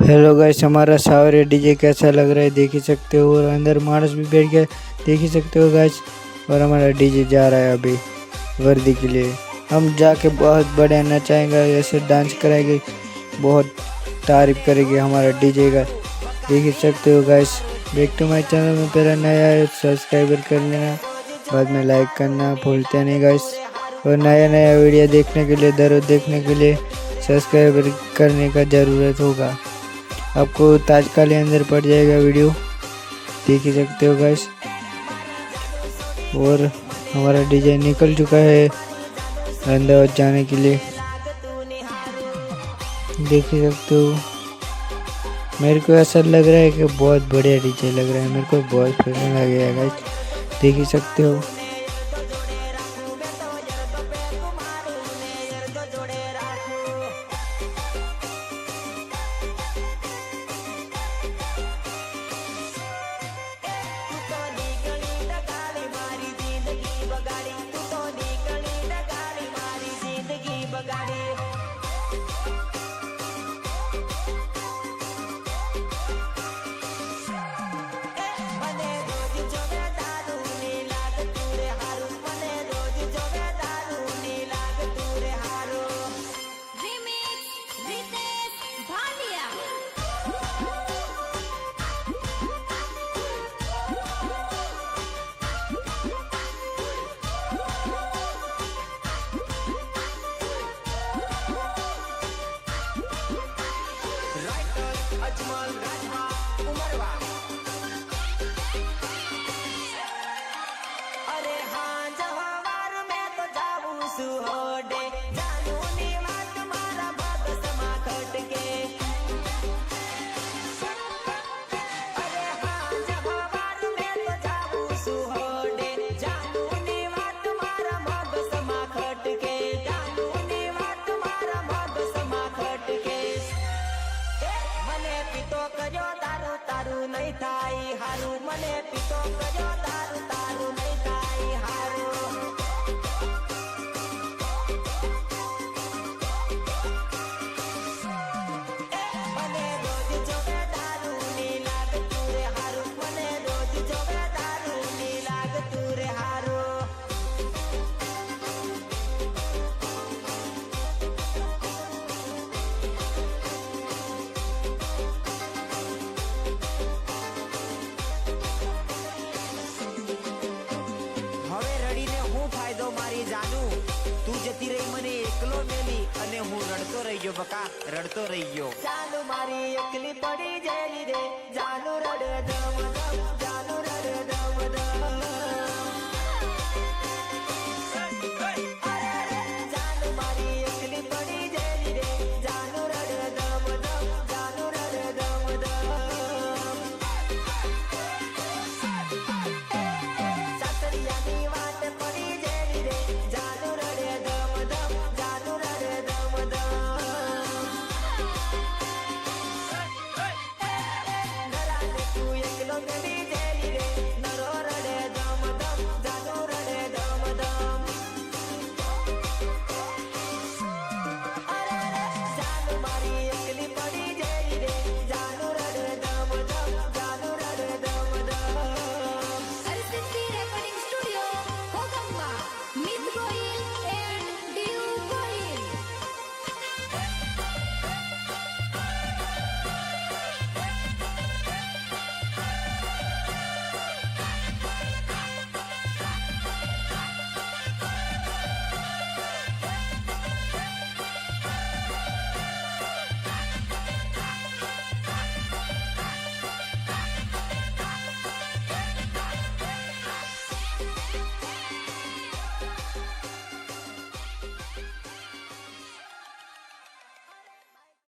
Hello guys, हमारा सावरे DJ कैसा लग रहा है देख ही सकते हो। और अंदर मानस भी बैठ गया देख ही सकते हो गाइस। और हमारा डीजे जा रहा है अभी वर्दी के लिए। हम जाके बहुत बढ़िया नचाएंगे, ऐसे डांस कराएंगे, बहुत तारीफ करेंगे हमारा डीजे का। देख ही सकते हो guys. Back to my channel में पहला नया है सब्सक्राइबर कर लेना, बाद में लाइक करना भूलते नहीं गाइस। और नया नया वीडियो देखने के लिए, दररोज देखने के लिए सब्सक्राइबर करने का ज़रूरत होगा। आपको तात्काल अंदर पड़ जाएगा वीडियो, देख ही सकते हो गाइस। और हमारा डिजाइन निकल चुका है अहमदाबाद जाने के लिए, देख ही सकते हो। मेरे को ऐसा लग रहा है कि बहुत बढ़िया डीजे लग रहा है, मेरे को बहुत पसंद आ गया गाइस, देख ही सकते हो। अरे हाँ जवार में तो जाऊं सुहोडे जानू नी बात मारा भगस मा खटके। अरे हाँ जवार में तो जाऊं सुहोडे जानू नी बात मारा भगस मा खटके। जानू नी बात मारा भगस मा खटके। मने पीतो कर्यो दारू तारू नहीं थाई हारू। मने पीतो कर्यो दारू तारू नहीं थाई हारू। मने रोज जोवे दारू नी लाग तूरे हारू। मने रोज जोवे दारू नी लाग तूरे हारू। હવે રડીને હું ફાયદો મારી જાનું તું જતી રહી મને એકલો મેલી અને હું રડતો રહી ગયો બકા રડતો રહી ગયો. જાનું મારી એકલી પડી જેલી રે જાનું રડે